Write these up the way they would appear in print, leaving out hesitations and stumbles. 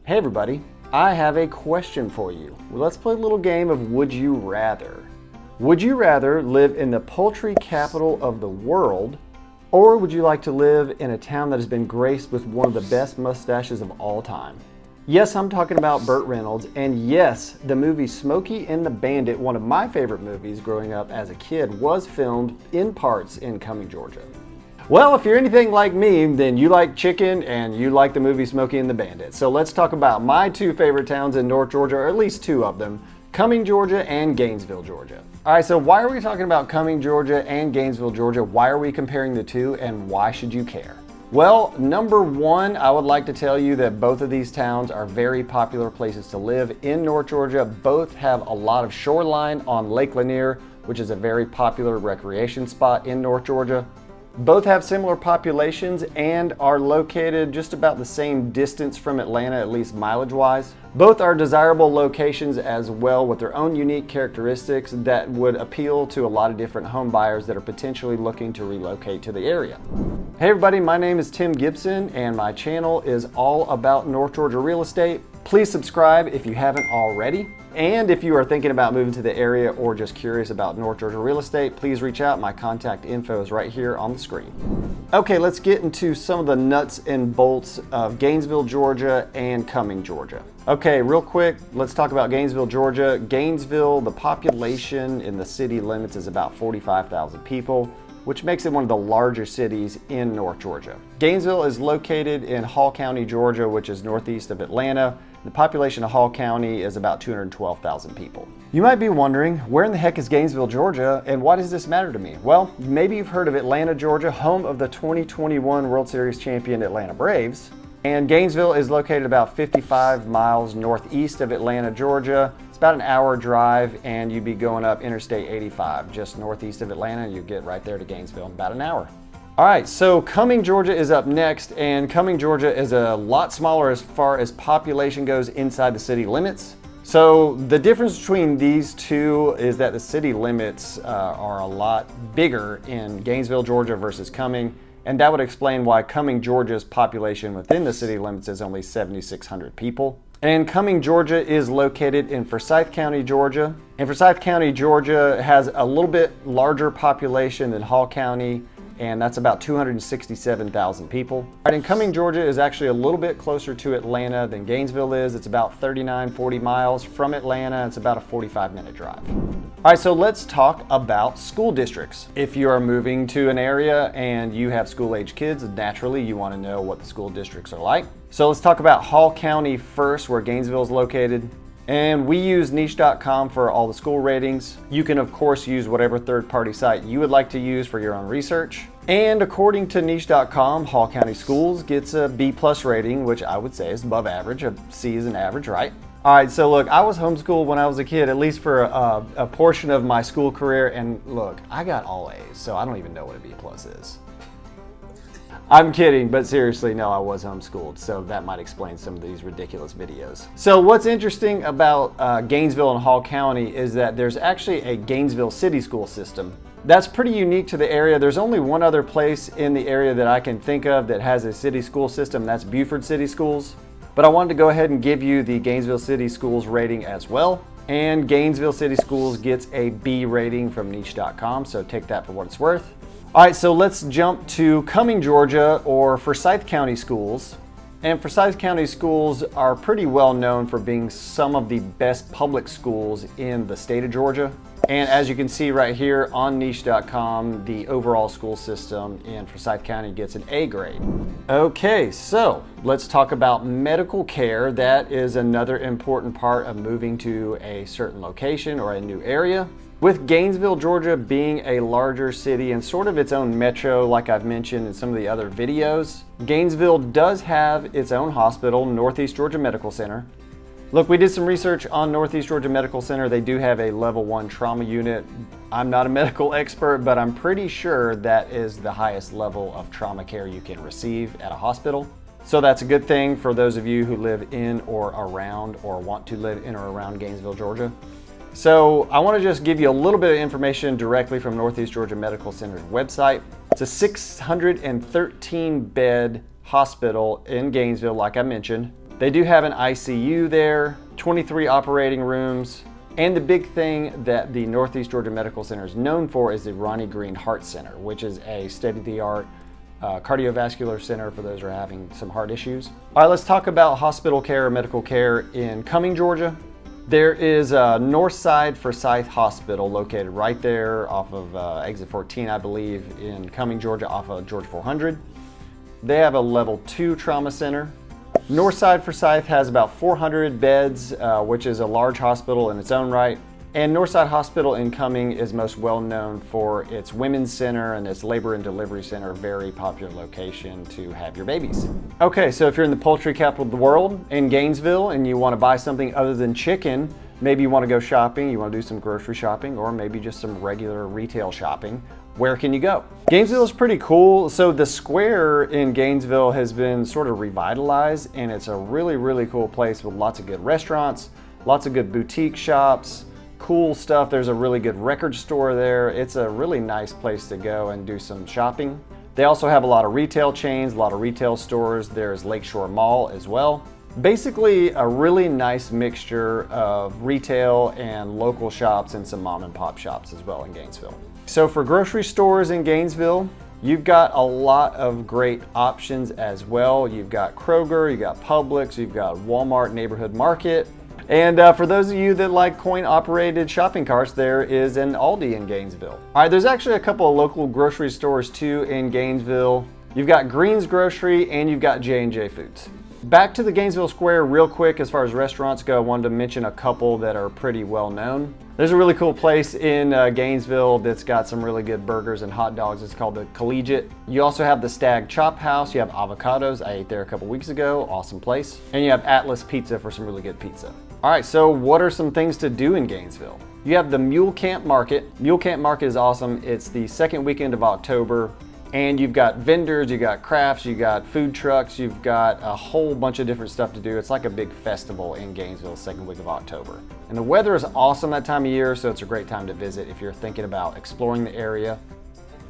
Hey everybody, I have a question for you. Let's play a little game of Would You Rather. Would you rather live in the poultry capital of the world, or would you like to live in a town that has been graced with one of the best mustaches of all time? Yes, I'm talking about Burt Reynolds, and yes, the movie Smokey and the Bandit, one of my favorite movies growing up as a kid, was filmed in parts in Cumming, Georgia. Well, if you're anything like me, then you like chicken and you like the movie Smokey and the Bandit. So let's talk about my two favorite towns in North Georgia, or at least two of them, Cumming, Georgia and Gainesville, Georgia. All right, so why are we talking about Cumming, Georgia and Gainesville, Georgia? Why are we comparing the two, and why should you care? Well, number one, I would like to tell you that both of these towns are very popular places to live in North Georgia. Both have a lot of shoreline on Lake Lanier, which is a very popular recreation spot in North Georgia. Both have similar populations and are located just about the same distance from Atlanta, at least mileage-wise. Both are desirable locations as well, with their own unique characteristics that would appeal to a lot of different home buyers that are potentially looking to relocate to the area. Hey everybody, my name is Tim Gibson and my channel is all about North Georgia real estate. Please subscribe if you haven't already. And if you are thinking about moving to the area or just curious about North Georgia real estate, please reach out. My contact info is right here on the screen. Okay, let's get into some of the nuts and bolts of Gainesville, Georgia and Cumming, Georgia. Okay, real quick, let's talk about Gainesville, Georgia. Gainesville, the population in the city limits is about 45,000 people, which makes it one of the larger cities in North Georgia. Gainesville is located in Hall County, Georgia, which is northeast of Atlanta. The population of Hall County is about 212,000 people. You might be wondering, where in the heck is Gainesville, Georgia, and why does this matter to me? Well, maybe you've heard of Atlanta, Georgia, home of the 2021 World Series champion Atlanta Braves. And Gainesville is located about 55 miles northeast of Atlanta, Georgia. It's about an hour drive, and you'd be going up Interstate 85 just northeast of Atlanta, and you get right there to Gainesville in about an hour. All right, so Cumming, Georgia is up next, and Cumming, Georgia is a lot smaller as far as population goes inside the city limits. So the difference between these two is that the city limits are a lot bigger in Gainesville, Georgia versus Cumming, and that would explain why Cumming, Georgia's population within the city limits is only 7,600 people. And Cumming, Georgia is located in Forsyth County, Georgia. And Forsyth County, Georgia has a little bit larger population than Hall County, and that's about 267,000 people. All right, and Cumming, Georgia is actually a little bit closer to Atlanta than Gainesville is. It's about 40 miles from Atlanta. It's about a 45-minute drive. All right, so let's talk about school districts. If you are moving to an area and you have school-age kids, naturally you want to know what the school districts are like. So let's talk about Hall County first, where Gainesville is located. And we use niche.com for all the school ratings. You can of course use whatever third-party site you would like to use for your own research. And according to niche.com, Hall County Schools gets a B+ rating, which I would say is above average. A C is an average, right? All right, so look, I was homeschooled when I was a kid, at least for a portion of my school career. And look, I got all A's, so I don't even know what a B+ is. I'm kidding, but seriously, no, I was homeschooled, so that might explain some of these ridiculous videos. So what's interesting about Gainesville and Hall County is that there's actually a Gainesville city school system. That's pretty unique to the area. There's only one other place in the area that I can think of that has a city school system, that's Buford City Schools. But I wanted to go ahead and give you the Gainesville City Schools rating as well. And Gainesville City Schools gets a B rating from niche.com, so take that for what it's worth. All right, so let's jump to Cumming, Georgia, or Forsyth County Schools. And Forsyth County Schools are pretty well known for being some of the best public schools in the state of Georgia. And as you can see right here on niche.com, the overall school system in Forsyth County gets an A grade. Okay, so let's talk about medical care. That is another important part of moving to a certain location or a new area. With Gainesville, Georgia being a larger city and sort of its own metro, like I've mentioned in some of the other videos, Gainesville does have its own hospital, Northeast Georgia Medical Center. Look, we did some research on Northeast Georgia Medical Center. They do have a level 1 trauma unit. I'm not a medical expert, but I'm pretty sure that is the highest level of trauma care you can receive at a hospital. So that's a good thing for those of you who live in or around or want to live in or around Gainesville, Georgia. So I want to just give you a little bit of information directly from Northeast Georgia Medical Center's website. It's a 613 bed hospital in Gainesville, like I mentioned. They do have an ICU there, 23 operating rooms, and the big thing that the Northeast Georgia Medical Center is known for is the Ronnie Green Heart Center, which is a state-of-the-art cardiovascular center for those who are having some heart issues. All right, let's talk about hospital care or medical care in Cumming, Georgia. There is a Northside Forsyth Hospital located right there off of exit 14, I believe, in Cumming, Georgia, off of Georgia 400. They have a level 2 trauma center. Northside Forsyth has about 400 beds, which is a large hospital in its own right. And Northside Hospital in Cumming is most well known for its women's center and its labor and delivery center, a very popular location to have your babies. Okay, so if you're in the poultry capital of the world in Gainesville and you want to buy something other than chicken, maybe you want to go shopping, you want to do some grocery shopping, or maybe just some regular retail shopping, where can you go? Gainesville is pretty cool. So the square in Gainesville has been sort of revitalized, and it's a really, really cool place with lots of good restaurants, lots of good boutique shops, cool stuff. There's a really good record store there. It's a really nice place to go and do some shopping. They also have a lot of retail chains, a lot of retail stores. There's Lakeshore Mall as well. Basically a really nice mixture of retail and local shops and some mom and pop shops as well in Gainesville. So for grocery stores in Gainesville, you've got a lot of great options as well. You've got Kroger, you've got Publix, you've got Walmart Neighborhood Market. And for those of you that like coin-operated shopping carts, there is an Aldi in Gainesville. All right, there's actually a couple of local grocery stores too in Gainesville. You've got Green's Grocery and you've got J&J Foods. Back to the Gainesville Square real quick, as far as restaurants go, I wanted to mention a couple that are pretty well known. There's a really cool place in Gainesville that's got some really good burgers and hot dogs. It's called the Collegiate. You also have the Stag Chop House. You have Avocados. I ate there a couple weeks ago. Awesome place. And you have Atlas Pizza for some really good pizza. All right, so what are some things to do in Gainesville? You have the Mule Camp Market. Mule Camp Market is awesome. It's the second weekend of October. And you've got vendors, you got crafts, you got food trucks, you've got a whole bunch of different stuff to do. It's like a big festival in Gainesville, second week of October. And the weather is awesome that time of year, so it's a great time to visit if you're thinking about exploring the area.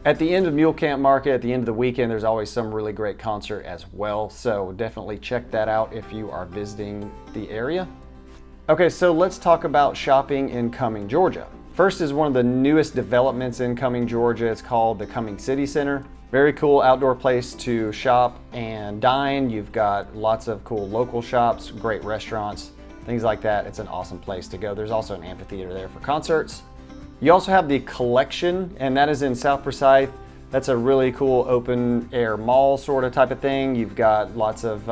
At the end of Mule Camp Market, at the end of the weekend, there's always some really great concert as well. So definitely check that out if you are visiting the area. Okay, so let's talk about shopping in Cumming, Georgia. First is one of the newest developments in Cumming, Georgia. It's called the Cumming City Center. Very cool outdoor place to shop and dine. You've got lots of cool local shops, great restaurants, things like that. It's an awesome place to go. There's also an amphitheater there for concerts. You also have the Collection, and that is in South Forsyth. That's a really cool open air mall sort of type of thing. You've got lots of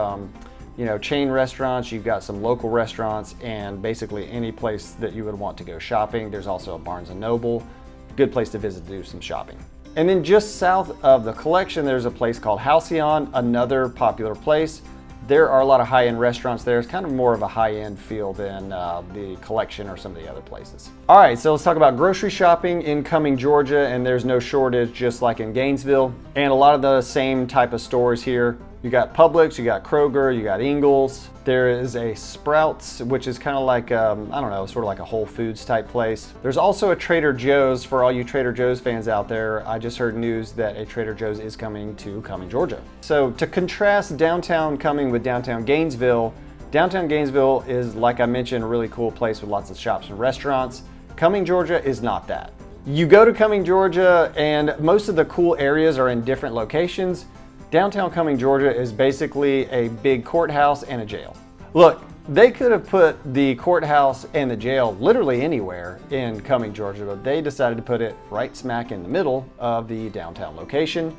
chain restaurants, you've got some local restaurants, and basically any place that you would want to go shopping. There's also a Barnes & Noble, good place to visit to do some shopping. And then just south of the Collection, there's a place called Halcyon, another popular place. There are a lot of high-end restaurants there. It's kind of more of a high-end feel than the Collection or some of the other places. All right, so let's talk about grocery shopping in Cumming, Georgia, and there's no shortage just like in Gainesville. And a lot of the same type of stores here. You got Publix, you got Kroger, you got Ingles. There is a Sprouts, which is kind of like, sort of like a Whole Foods type place. There's also a Trader Joe's for all you Trader Joe's fans out there. I just heard news that a Trader Joe's is coming to Cumming, Georgia. So to contrast downtown Cumming with downtown Gainesville is, like I mentioned, a really cool place with lots of shops and restaurants. Cumming, Georgia is not that. You go to Cumming, Georgia, and most of the cool areas are in different locations. Downtown Cumming, Georgia is basically a big courthouse and a jail. Look, they could have put the courthouse and the jail literally anywhere in Cumming, Georgia, but they decided to put it right smack in the middle of the downtown location.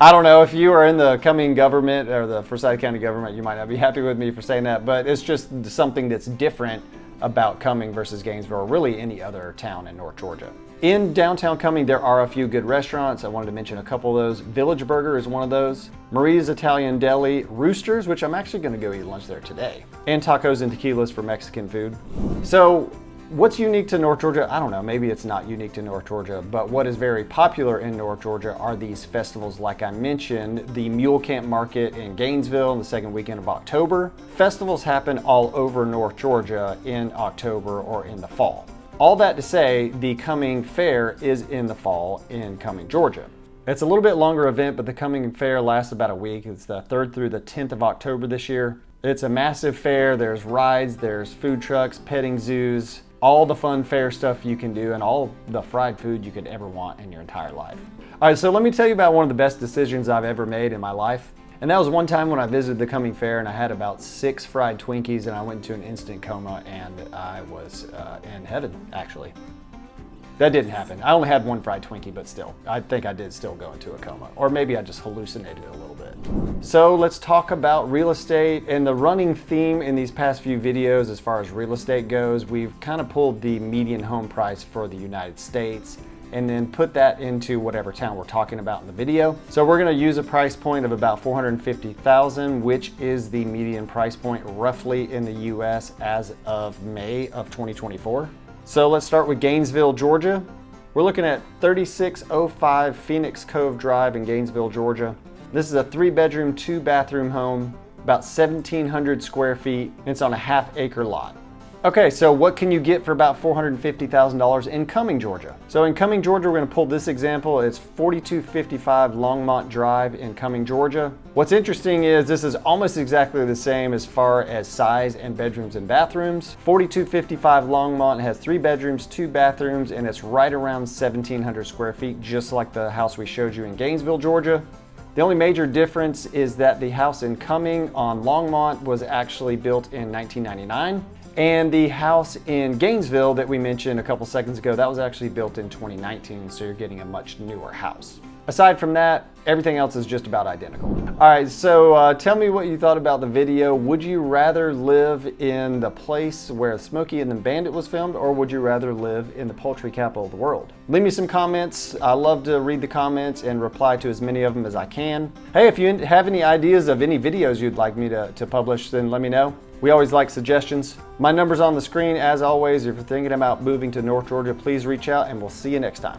I don't know if you are in the Cumming government or the Forsyth County government, you might not be happy with me for saying that, but it's just something that's different about Cumming versus Gainesville, or really any other town in North Georgia. In downtown Cumming, there are a few good restaurants. I wanted to mention a couple of those. Village Burger is one of those. Marie's Italian Deli, Roosters, which I'm actually gonna go eat lunch there today. And Tacos and Tequilas for Mexican food. So what's unique to North Georgia? I don't know, maybe it's not unique to North Georgia, but what is very popular in North Georgia are these festivals like I mentioned, the Mule Camp Market in Gainesville in the second weekend of October. Festivals happen all over North Georgia in October or in the fall. All that to say, the Cumming Fair is in the fall in Cumming, Georgia. It's a little bit longer event, but the Cumming Fair lasts about a week. It's the 3rd through the 10th of October this year. It's a massive fair. There's rides, there's food trucks, petting zoos, all the fun fair stuff you can do, and all the fried food you could ever want in your entire life. All right, so let me tell you about one of the best decisions I've ever made in my life. And that was one time when I visited the Cumming fair and I had about 6 fried Twinkies and I went into an instant coma and I was in heaven, actually. That didn't happen. I only had 1 fried Twinkie, but still, I think I did still go into a coma. Or maybe I just hallucinated a little bit. So let's talk about real estate. And the running theme in these past few videos as far as real estate goes, we've kind of pulled the median home price for the United States and then put that into whatever town we're talking about in the video. So we're gonna use a price point of about $450,000, which is the median price point roughly in the US as of May of 2024. So let's start with Gainesville, Georgia. We're looking at 3605 Phoenix Cove Drive in Gainesville, Georgia. This is a 3-bedroom, 2-bathroom home, about 1,700 square feet, and it's on a half-acre lot. Okay, so what can you get for about $450,000 in Cumming, Georgia? So in Cumming, Georgia, we're gonna pull this example. It's 4255 Longmont Drive in Cumming, Georgia. What's interesting is this is almost exactly the same as far as size and bedrooms and bathrooms. 4255 Longmont has 3 bedrooms, 2 bathrooms, and it's right around 1,700 square feet, just like the house we showed you in Gainesville, Georgia. The only major difference is that the house in Cumming on Longmont was actually built in 1999. And the house in Gainesville that we mentioned a couple seconds ago, that was actually built in 2019, so you're getting a much newer house. Aside from that, everything else is just about identical. All right, so tell me what you thought about the video. Would you rather live in the place where Smokey and the Bandit was filmed, or would you rather live in the poultry capital of the world? Leave me some comments. I love to read the comments and reply to as many of them as I can. Hey, if you have any ideas of any videos you'd like me to publish, then let me know. We always like suggestions. My number's on the screen as always. If you're thinking about moving to North Georgia, please reach out and we'll see you next time.